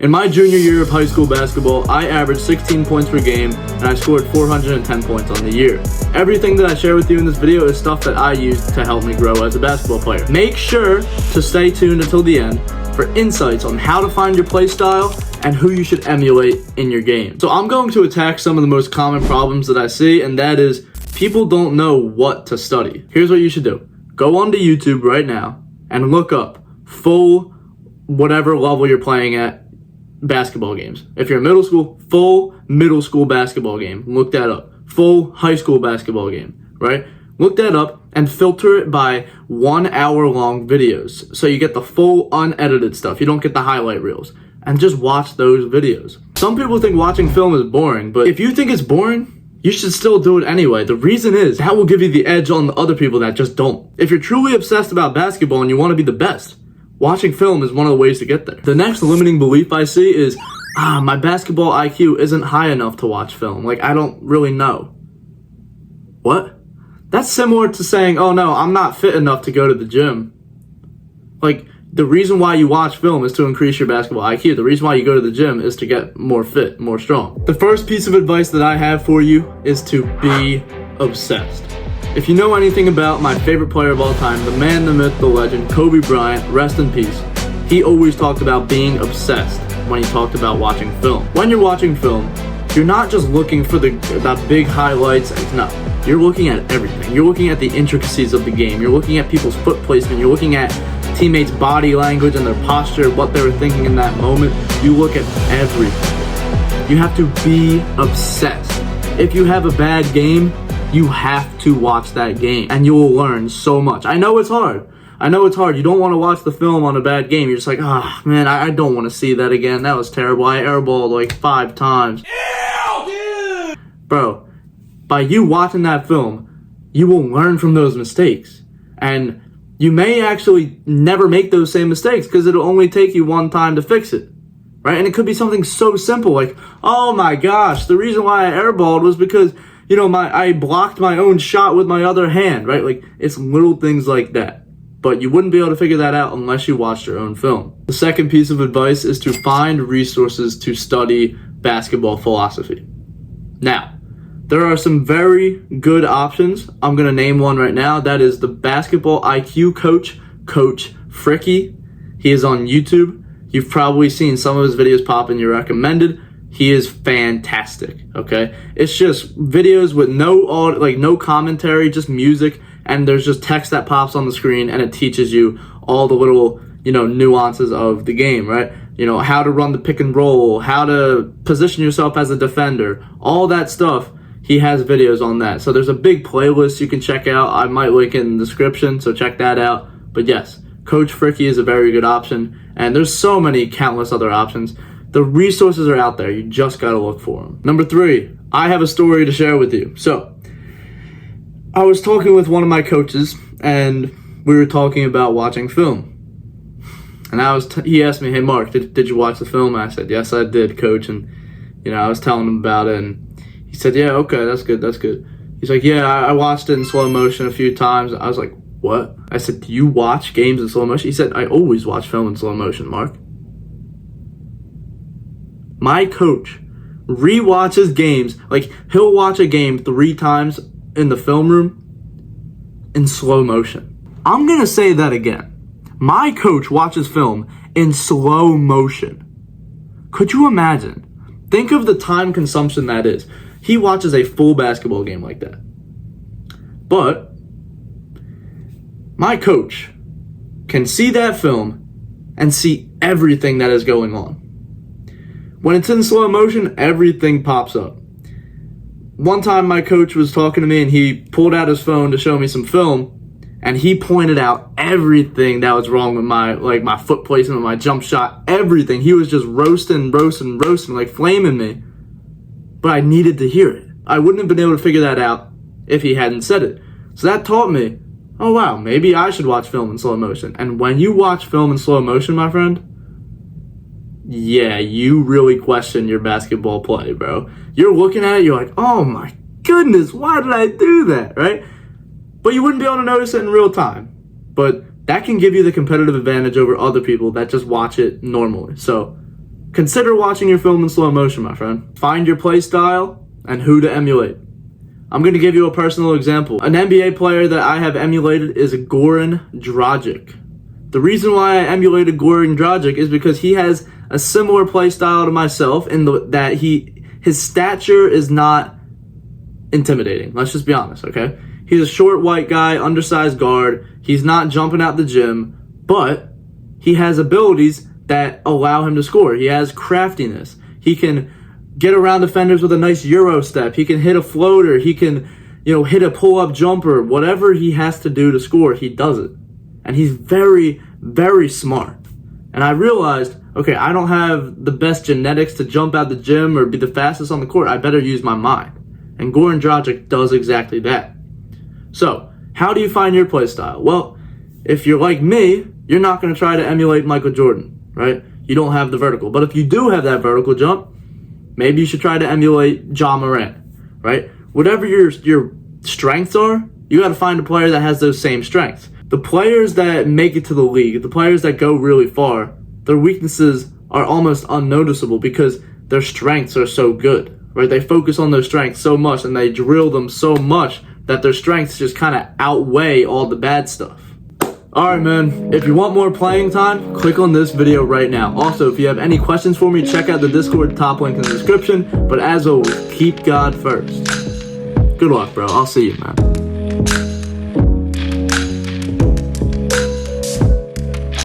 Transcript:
In my junior year of high school basketball, I averaged 16 points per game and I scored 410 points on the year. Everything that I share with you in this video is stuff that I used to help me grow as a basketball player. Make sure to stay tuned until the end for insights on how to find your play style and who you should emulate in your game. So I'm going to attack some of the most common problems that I see, and that is people don't know what to study. Here's what you should do. Go onto YouTube right now and look up full whatever level you're playing at basketball games. If you're in middle school, full middle school basketball game. Look that up. Full high school basketball game, right? Look that up and filter it by 1 hour long videos. So you get the full unedited stuff. You don't get the highlight reels. And just watch those videos. Some people think watching film is boring, but if you think it's boring, you should still do it anyway. The reason is that will give you the edge on the other people that just don't. If you're truly obsessed about basketball and you want to be the best, watching film is one of the ways to get there. The next limiting belief I see is, my basketball IQ isn't high enough to watch film. Like, I don't really know. What? That's similar to saying, oh no, I'm not fit enough to go to the gym. Like, the reason why you watch film is to increase your basketball IQ. The reason why you go to the gym is to get more fit, more strong. The first piece of advice that I have for you is to be obsessed. If you know anything about my favorite player of all time, the man, the myth, the legend, Kobe Bryant, rest in peace, he always talked about being obsessed when he talked about watching film. When you're watching film, you're not just looking for the big highlights. No, you're looking at everything. You're looking at the intricacies of the game. You're looking at people's foot placement. You're looking at teammates' body language and their posture, what they were thinking in that moment. You look at everything. You have to be obsessed. If you have a bad game, you have to watch that game and you will learn so much. I know it's hard. You don't want to watch the film on a bad game. You're just like, man, I don't want to see that again. That was terrible. I airballed like 5 times. Ew, dude! Bro, by you watching that film, you will learn from those mistakes. And you may actually never make those same mistakes because it'll only take you one time to fix it. Right? And it could be something so simple like, oh my gosh, the reason why I airballed was because, I blocked my own shot with my other hand, right? Like, it's little things like that. But you wouldn't be able to figure that out unless you watched your own film. The second piece of advice is to find resources to study basketball philosophy. Now, there are some very good options. I'm going to name one right now. That is the basketball IQ coach, Coach Fricky. He is on YouTube. You've probably seen some of his videos pop in your recommended. He is fantastic, okay? It's just videos with no commentary, just music, and there's just text that pops on the screen, and it teaches you all the little, nuances of the game, right? How to run the pick and roll, how to position yourself as a defender, all that stuff. He has videos on that. So there's a big playlist you can check out. I might link it in the description, so check that out. But yes, Coach Fricky is a very good option, and there's so many countless other options. The resources are out there. You just got to look for them. Number 3, I have a story to share with you. So, I was talking with one of my coaches, and we were talking about watching film. And he asked me, hey, Mark, did you watch the film? And I said, yes, I did, coach. And, I was telling him about it, and he said, yeah, okay, that's good. He's like, yeah, I watched it in slow motion a few times. I was like, what? I said, do you watch games in slow motion? He said, I always watch film in slow motion, Mark. My coach rewatches games, like he'll watch a game 3 times in the film room in slow motion. I'm gonna say that again. My coach watches film in slow motion. Could you imagine? Think of the time consumption that is. He watches a full basketball game like that. But my coach can see that film and see everything that is going on. When it's in slow motion, everything pops up. One time my coach was talking to me and he pulled out his phone to show me some film and he pointed out everything that was wrong with my foot placement, my jump shot, everything. He was just roasting, like flaming me. But I needed to hear it. I wouldn't have been able to figure that out if he hadn't said it. So that taught me, oh wow, maybe I should watch film in slow motion. And when you watch film in slow motion, my friend, yeah, you really question your basketball play, bro. You're looking at it, you're like, oh my goodness, why did I do that, right? But you wouldn't be able to notice it in real time. But that can give you the competitive advantage over other people that just watch it normally. So consider watching your film in slow motion, my friend. Find your play style and who to emulate. I'm going to give you a personal example. An NBA player that I have emulated is Goran Dragic. The reason why I emulated Goran Dragic is because he has a similar play style to myself in that his stature is not intimidating. Let's just be honest, okay? He's a short white guy, undersized guard. He's not jumping out the gym, but he has abilities that allow him to score. He has craftiness. He can get around defenders with a nice Euro step. He can hit a floater. He can, hit a pull-up jumper. Whatever he has to do to score, he does it. And he's very, very smart. And I realized, okay, I don't have the best genetics to jump out the gym or be the fastest on the court. I better use my mind. And Goran Dragic does exactly that. So, how do you find your play style? Well, if you're like me, you're not going to try to emulate Michael Jordan, right? You don't have the vertical. But if you do have that vertical jump, maybe you should try to emulate Ja Morant, right? Whatever your strengths are, you got to find a player that has those same strengths. The players that make it to the league, the players that go really far, their weaknesses are almost unnoticeable because their strengths are so good, right? They focus on those strengths so much and they drill them so much that their strengths just kind of outweigh all the bad stuff. Alright, man, if you want more playing time, click on this video right now. Also, if you have any questions for me, check out the Discord, top link in the description. But as always, keep God first. Good luck, bro. I'll see you, man.